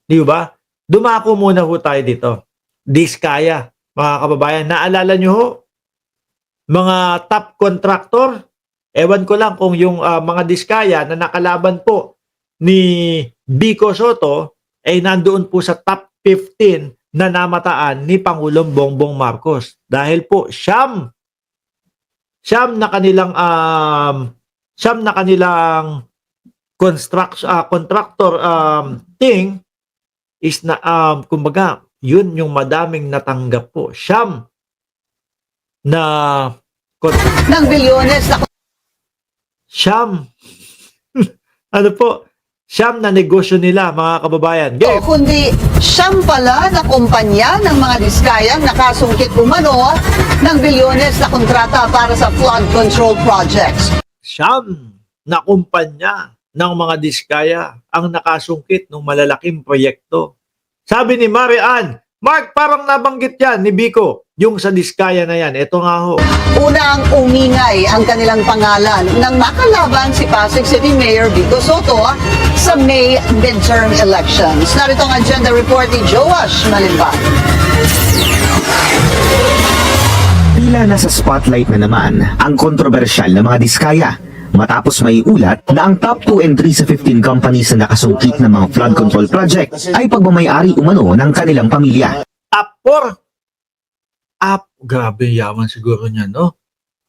Di ba? Dumako muna ho tayo dito. Diskaya, mga kababayan. Naalala nyo ho, mga top contractor, ewan ko lang kung yung mga diskaya na nakalaban po ni Vico Soto ay nandoon po sa top 15 na namataan ni Pangulong Bongbong Marcos. Dahil po siyam na kanilang contractor thing is na kumbaga yun yung madaming natanggap po. Siyam na ng bilyones na siyam ano po, siyam na negosyo nila, mga kababayan. Game. kundi siyam pala na kumpanya ng mga diskayang nakasungkit umano ng bilyones na kontrata para sa flood control projects. Siyam na kumpanya ng mga diskaya ang nakasungkit ng malalaking proyekto. Sabi ni Marian, Mark, parang nabanggit yan ni Vico, yung sa diskaya na yan. Ito nga ho. Unang umingay ang kanilang pangalan nang makalaban si Pasig City Mayor Vico Soto sa May midterm elections. Narito ang agenda report ni Joash Malimban. Tila nasa spotlight na naman ang kontrobersyal na mga diskaya matapos may ulat na ang top 2 and 3 sa 15 companies na nakasungkit ng mga flood control project ay pagmamayari umano ng kanilang pamilya. Top 4. Grabe yaman siguro niya, no?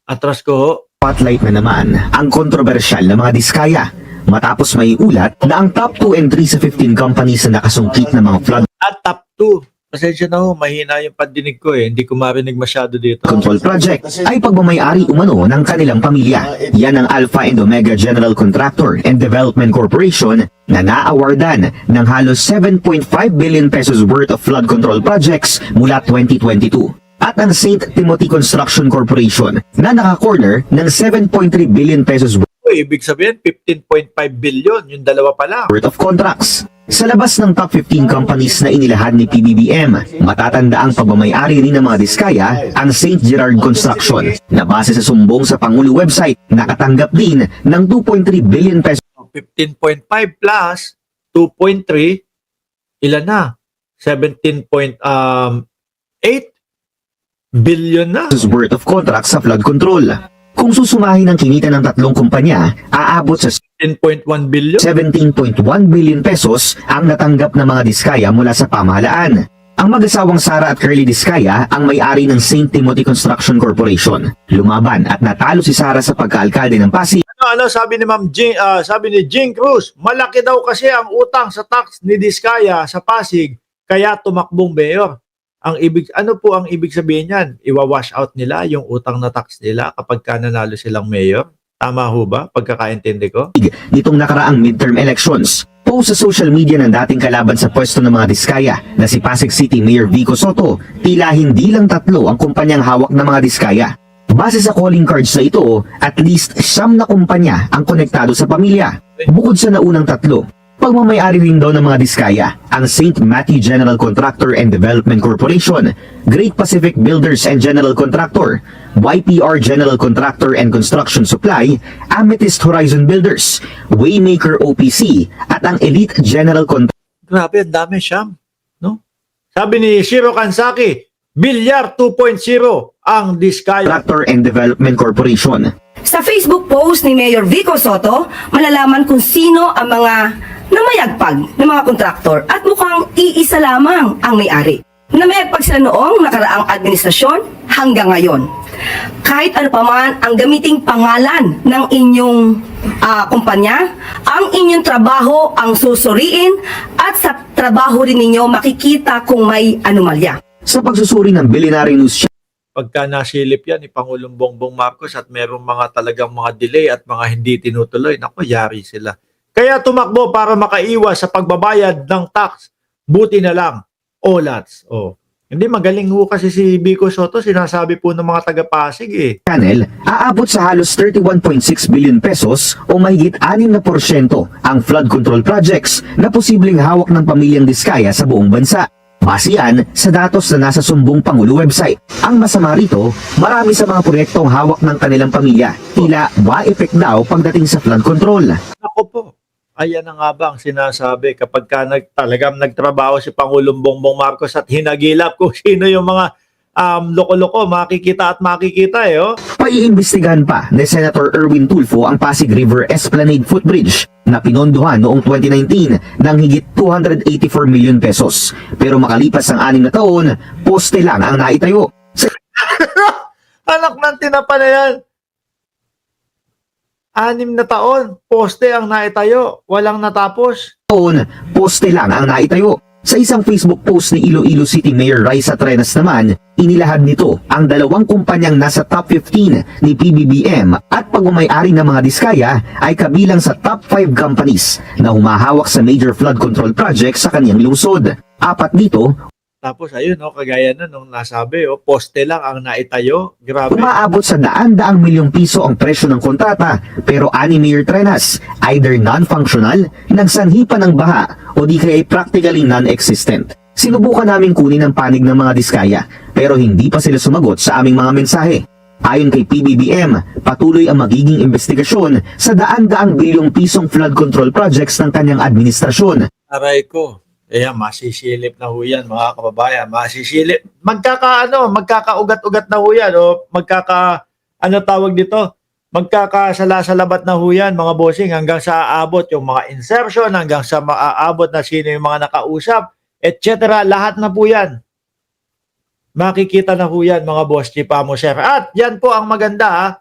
Atras ko ho. Spotlight na naman ang kontrobersyal na mga diskaya matapos may ulat na ang top 2 and 3 sa 15 companies na nakasungkit ng mga flood At top 2. Pasensya na ho, mahina yung pandinig ko eh. Hindi ko marinig masyado dito. control project ay pagmamayari umano ng kanilang pamilya. Yan ang Alpha and Omega General Contractor and Development Corporation na naawardan ng halos 7.5 billion pesos worth of flood control projects mula 2022. At ang St. Timothy Construction Corporation na naka-corner ng 7.3 billion pesos Ibig sabihin, 15.5 billion. Yung dalawa pa lang. worth of contracts. Sa labas ng top 15 companies na inilahad ni PBBM, matatanda ang pagmamayari rin ng mga diskaya ang St. Gerard Construction na base sa sumbong sa Pangulo website nakatanggap din ng 2.3 billion pesos 15.5 plus 2.3, ilan na? 17.8 billion na. worth of contracts sa flood control. Kung susumahin ang kinita ng tatlong kumpanya, aabot sa 10.1 billion. 17.1 billion pesos ang natanggap ng mga diskaya mula sa pamahalaan. Ang mag-asawang Sara at Curly Diskaya ang may-ari ng St. Timothy Construction Corporation. Lumaban at natalo si Sara sa pagkaalkalde ng Pasig. Ano sabi ni Ma'am Jing, sabi ni Jing Cruz, malaki daw kasi ang utang sa tax ni Diskaya sa Pasig, kaya tumakbong mayor. Ano po ang ibig sabihin niyan? Iwa-wash out nila yung utang na tax nila kapag ka nanalo silang mayor? Tama ho ba? Pagkakaintindi ko? Nitong nakaraang midterm elections. Post sa social media ng dating kalaban sa pwesto ng mga diskaya na si Pasig City Mayor Vico Soto, tila hindi lang tatlo ang kumpanyang hawak ng mga diskaya. Base sa calling cards na ito, at least 9 na kumpanya ang konektado sa pamilya. Bukod sa naunang tatlo, pagmamayari rin daw ng mga diskaya ang St. Matthew General Contractor and Development Corporation, Great Pacific Builders and General Contractor, YPR General Contractor and Construction Supply, Amethyst Horizon Builders, Waymaker OPC, at ang Elite General Contractor. Grabe, ang dami siyam. No? Sabi ni Shiro Kansaki, Bilyar 2.0 ang Diskaya. And Development Corporation. Sa Facebook post ni Mayor Vico Soto, malalaman kung sino ang mga namayagpag ng mga kontraktor at mukhang iisa lamang ang may-ari. Namayagpag sila noong nakaraang administrasyon hanggang ngayon. Kahit ano pa man ang gamiting pangalan ng inyong kumpanya, ang inyong trabaho ang susuriin at sa trabaho rin ninyo makikita kung may anomalya. Sa pagsusuri ng Billionaire News Pagka nasilip yan ni Pangulong Bongbong Marcos at merong mga talagang mga delay at mga hindi tinutuloy, naku, yari sila. Kaya tumakbo para makaiwas sa pagbabayad ng tax. Buti na lang. Olats. Hindi, magaling ho kasi si Vico Soto, sinasabi po ng mga taga-Pasig eh. Channel, aabot sa halos 31.6 billion pesos o mahigit 6% ang flood control projects na posibleng hawak ng pamilyang Diskaya sa buong bansa. Base yan sa datos na nasa sumbong Pangulo website. Ang masama rito, marami sa mga proyektong hawak ng kanilang pamilya. Tila ba-effect daw pagdating sa flood control. Ako po. Ayan na nga ba ang sinasabi kapag talagang nagtrabaho si Pangulong Bongbong Marcos at hinagilap kung sino yung mga loko-loko, makikita at makikita oh. Paiimbestigahan pa ni Senator Erwin Tulfo ang Pasig River Esplanade Footbridge na pinondohan noong 2019 ng higit 284 million pesos. Pero makalipas ang 6 na taon, poste lang ang naitayo. Sa Anak ng tinapa na yan. 6 na taon, poste ang naitayo, walang natapos. taon, poste lang ang naitayo. Sa isang Facebook post ni Iloilo City Mayor Raisa Trenas naman, inilahad nito ang 2 kumpanyang nasa top 15 ni PBBM at pagmamayari ng mga diskaya ay kabilang sa top 5 companies na humahawak sa major flood control project sa kaniyang lungsod. 4 dito, Tapos ayun, kagaya na nung nasabi, poste lang ang naitayo. Grabe. umaabot sa daan-daang milyong piso ang presyo ng kontrata, pero ani Mayor Trenas, either non-functional, nagsanhi pa ng baha, o di kaya practically non-existent. Sinubukan namin kunin ang panig ng mga diskaya, pero hindi pa sila sumagot sa aming mga mensahe. Ayon kay PBBM, patuloy ang magiging investigasyon sa daan-daang bilyong pisong flood control projects ng kanyang administrasyon. Aray ko. Masisilip na ho yan, mga kababayan. Masisilip. Magkakaugat-ugat na ho yan. O tawag dito? Magkakasala-salabat na ho yan, mga bossing, hanggang sa aabot yung mga insertion, hanggang sa maaabot na sino yung mga nakausap, etc. Lahat na po yan. Makikita na ho yan, mga boss, Chipamo, sir. At yan po ang maganda,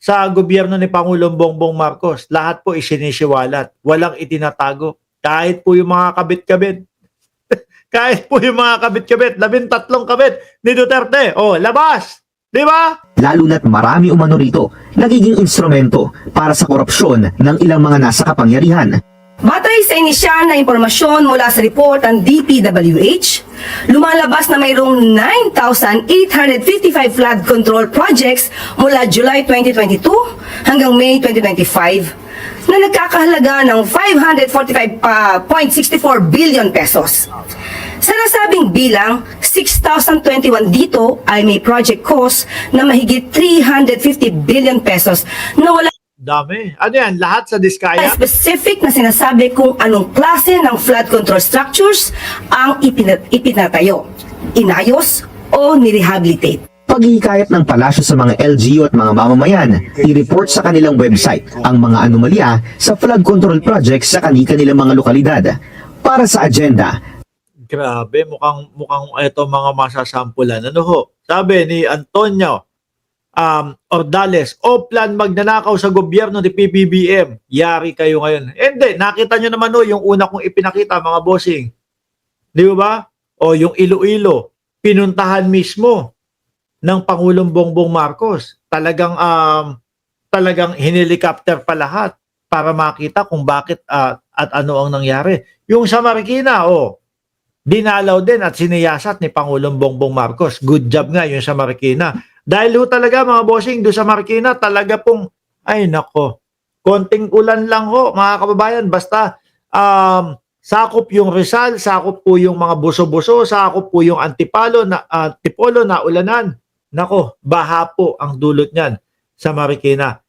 sa gobyerno ni Pangulong Bongbong Marcos. Lahat po isinisiwalat. Walang itinatago. Kahit po yung mga kabit-kabit. Kahit po yung mga kabit-kabit. 13 kabit ni Duterte. Labas! Di ba? Lalo na't marami umano rito nagiging instrumento para sa korupsyon ng ilang mga nasa kapangyarihan. Batay sa inisyal na impormasyon mula sa report ng DPWH, lumalabas na mayroong 9,855 flood control projects mula July 2022 hanggang May 2025 na nagkakahalaga ng 545.64 billion pesos. Sa nasabing bilang, 6,021 dito ay may project cost na mahigit 350 billion pesos na wala Dami. Ano yan? Lahat sa diskaya? specific na sinasabi kung anong klase ng flood control structures ang ipinatayo, inayos o nirehabilitate. Paghihikayat ng palasyo sa mga LGU at mga mamamayan, i-report sa kanilang website ang mga anomalya sa flood control projects sa kanilang mga lokalidad. Para sa agenda, Grabe, mukhang ito mga masasampulan. Ano ho? Sabi ni Antonio Ordales, plan magnanakaw sa gobyerno ni PBBM. Yari kayo ngayon. Hindi, nakita nyo naman yung una kong ipinakita, mga bossing. Di ba? O yung Iloilo, pinuntahan mismo ng Pangulong Bongbong Marcos. Talagang hinilikopter pa lahat para makita kung bakit at ano ang nangyari. Yung sa Marikina, dinalaw din at siniyasat ni Pangulong Bongbong Marcos. Good job nga yung sa Marikina. Dahil talaga, mga bossing, doon sa Marikina, talaga pong, ay nako, konting ulan lang ho, mga kababayan. Basta, sakop yung Rizal, sakop po yung mga buso-buso, sakop po yung Antipolo na ulanan. Nako, baha po ang dulot niyan sa Marikina.